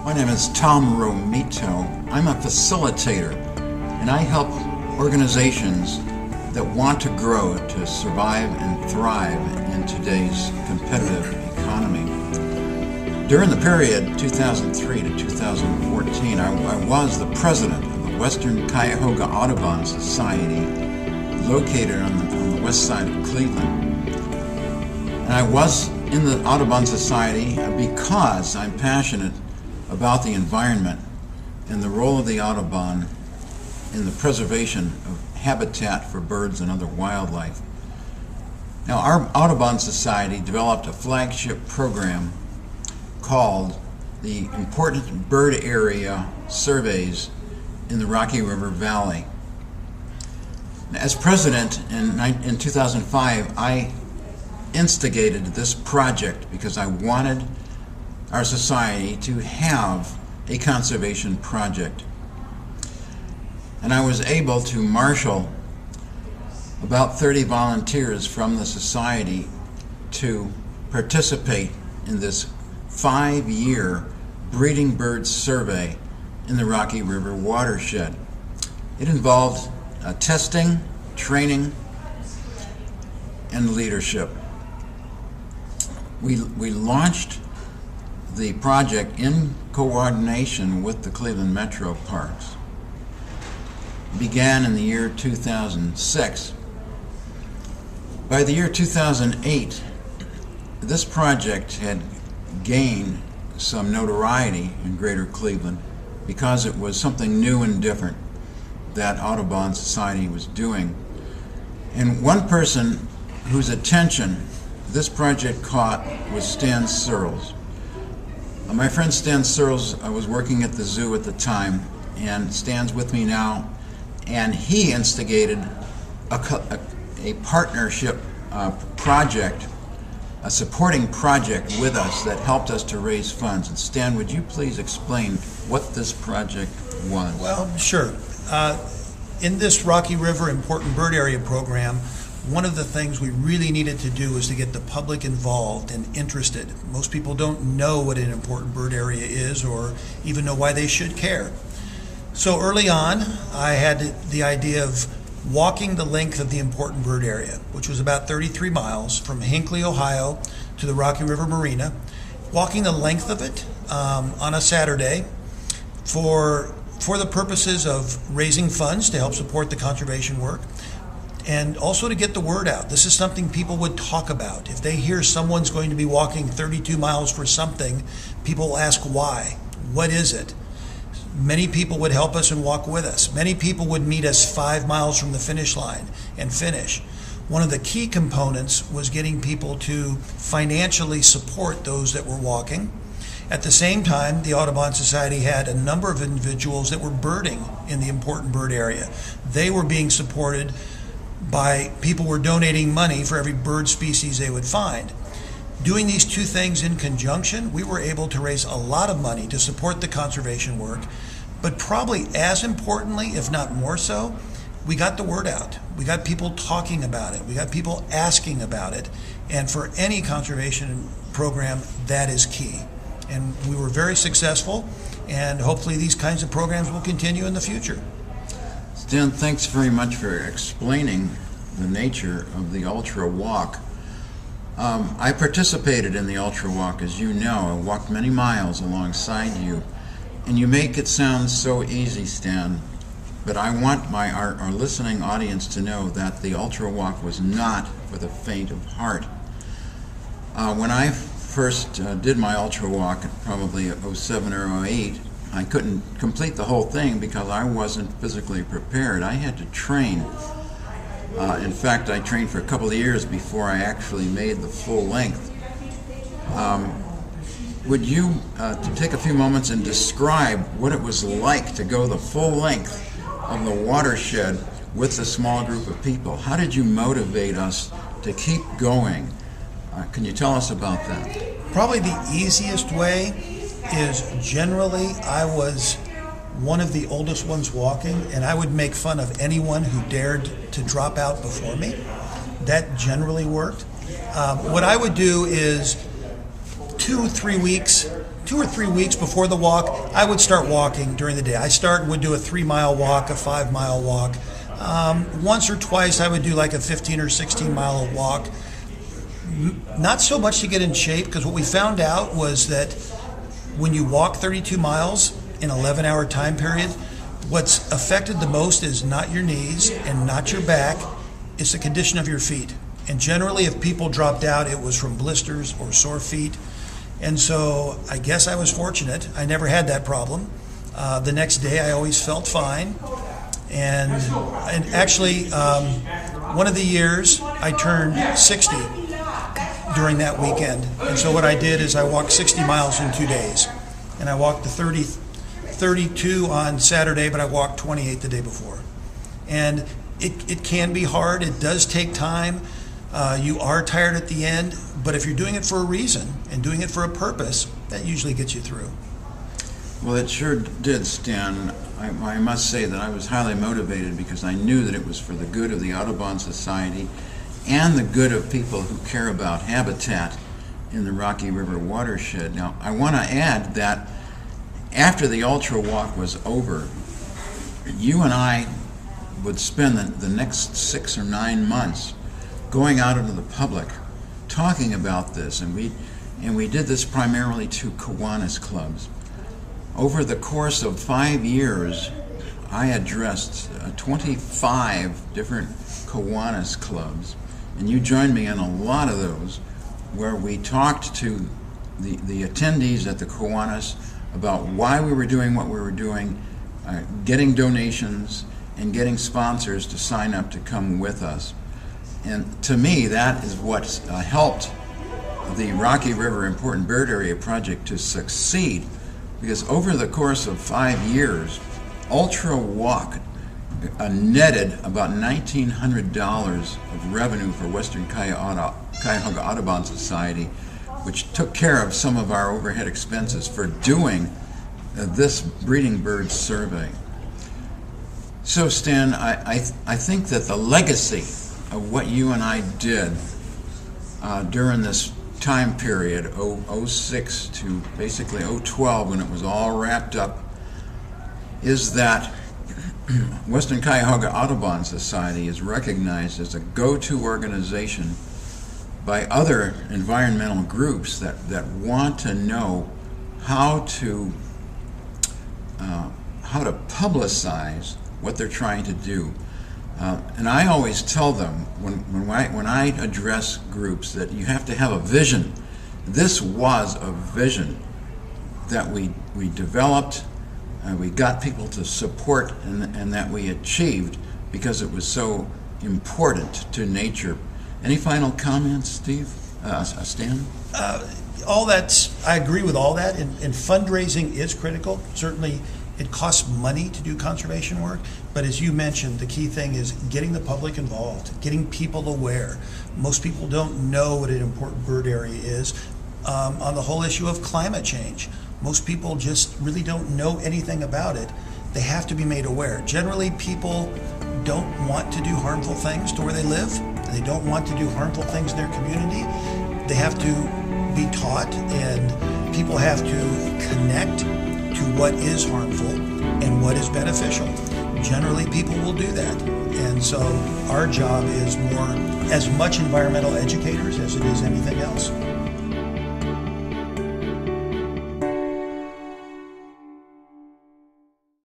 My name is Tom Romito. I'm a facilitator, and I help organizations that want to grow to survive and thrive in today's competitive economy. During the period 2003 to 2014, I was the president of the Western Cuyahoga Audubon Society, located on the west side of Cleveland. And I was in the Audubon Society because I'm passionate about the environment and the role of the Audubon in the preservation of habitat for birds and other wildlife. Now, our Audubon Society developed a flagship program called the Important Bird Area Surveys in the Rocky River Valley. As president in 2005, I instigated this project because I wanted our society to have a conservation project. And I was able to marshal about 30 volunteers from the society to participate in this 5-year breeding bird survey in the Rocky River watershed. It involved testing, training, and leadership. We launched the project in coordination with the Cleveland Metro Parks. It began in the year 2006. By the year 2008, this project had gained some notoriety in Greater Cleveland because it was something new and different that Audubon Society was doing. And one person whose attention this project caught was Stan Searles. My friend Stan Searles was working at the zoo at the time, and Stan's with me now, and he instigated a partnership project, a supporting project with us that helped us to raise funds. And Stan, would you please explain what this project was? Well, sure. In this Rocky River Important Bird Area program, one of the things we really needed to do was to get the public involved and interested. Most people don't know what an important bird area is or even know why they should care. So early on, I had the idea of walking the length of the important bird area, which was about 33 miles from Hinckley, Ohio to the Rocky River Marina, walking the length of it on a Saturday for the purposes of raising funds to help support the conservation work, and also to get the word out. This is something people would talk about. If they hear someone's going to be walking 32 miles for something, people ask why. What is it? Many people would help us and walk with us. Many people would meet us 5 miles from the finish line and finish. One of the key components was getting people to financially support those that were walking. At the same time, the Audubon Society had a number of individuals that were birding in the important bird area. They were being supported by people who were donating money for every bird species they would find. Doing these two things in conjunction, we were able to raise a lot of money to support the conservation work, but probably as importantly, if not more so, we got the word out. We got people talking about it. We got people asking about it. And for any conservation program, that is key. And we were very successful, and hopefully these kinds of programs will continue in the future. Stan, thanks very much for explaining the nature of the Ultra Walk. I participated in the Ultra Walk, as you know. I walked many miles alongside you, and you make it sound so easy, Stan, but I want our listening audience to know that the Ultra Walk was not for the faint of heart. When I first did my Ultra Walk, probably 07 or 08, I couldn't complete the whole thing because I wasn't physically prepared. I had to train. In fact, I trained for a couple of years before I actually made the full length. Would you take a few moments and describe what it was like to go the full length of the watershed with a small group of people? How did you motivate us to keep going? Can you tell us about that? Probably the easiest way is generally I was one of the oldest ones walking, and I would make fun of anyone who dared to drop out before me. That generally worked. What I would do is 2 or 3 weeks before the walk, I would start walking during the day. Would do a 3-mile walk, a 5-mile walk. Once or twice, I would do like a 15 or 16-mile walk. Not so much to get in shape, because what we found out was that when you walk 32 miles in an 11-hour time period, what's affected the most is not your knees and not your back, it's the condition of your feet. And generally, if people dropped out, it was from blisters or sore feet. And so I guess I was fortunate. I never had that problem. The next day, I always felt fine. And actually, one of the years, I turned 60 during that weekend. And so what I did is I walked 60 miles in 2 days. And I walked the 32 on Saturday, but I walked 28 the day before. And it can be hard. It does take time. You are tired at the end, but if you're doing it for a reason and doing it for a purpose, that usually gets you through. Well, it sure did, Stan. I must say that I was highly motivated because I knew that it was for the good of the Audubon Society and the good of people who care about habitat in the Rocky River watershed. Now, I want to add that after the ultra walk was over, you and I would spend the next 6 or 9 months going out into the public, talking about this, and we did this primarily to Kiwanis clubs. Over the course of 5 years, I addressed 25 different Kiwanis clubs, and you joined me in a lot of those, where we talked to the attendees at the Kiwanis about why we were doing what we were doing, getting donations, and getting sponsors to sign up to come with us. And to me, that is what helped the Rocky River Important Bird Area project to succeed, because over the course of 5 years, Ultra Walk netted about $1,900 of revenue for Western Cuyahoga Audubon Society, which took care of some of our overhead expenses for doing this breeding bird survey. So Stan, I think that the legacy of what you and I did during this time period, 06 to basically 012, when it was all wrapped up, is that Western Cuyahoga Audubon Society is recognized as a go-to organization by other environmental groups that want to know how to publicize what they're trying to do. And I always tell them, when I address groups, that you have to have a vision. This was a vision that we developed, we got people to support, and that we achieved because it was so important to nature. Any final comments, Steve? Stan? I agree with all that, and fundraising is critical. Certainly, it costs money to do conservation work, but as you mentioned, the key thing is getting the public involved, getting people aware. Most people don't know what an important bird area is. On the whole issue of climate change, most people just really don't know anything about it. They have to be made aware. Generally, people don't want to do harmful things to where they live. They don't want to do harmful things in their community. They have to be taught, and people have to connect to what is harmful and what is beneficial. Generally, people will do that. And so our job is more, as much environmental educators as it is anything else.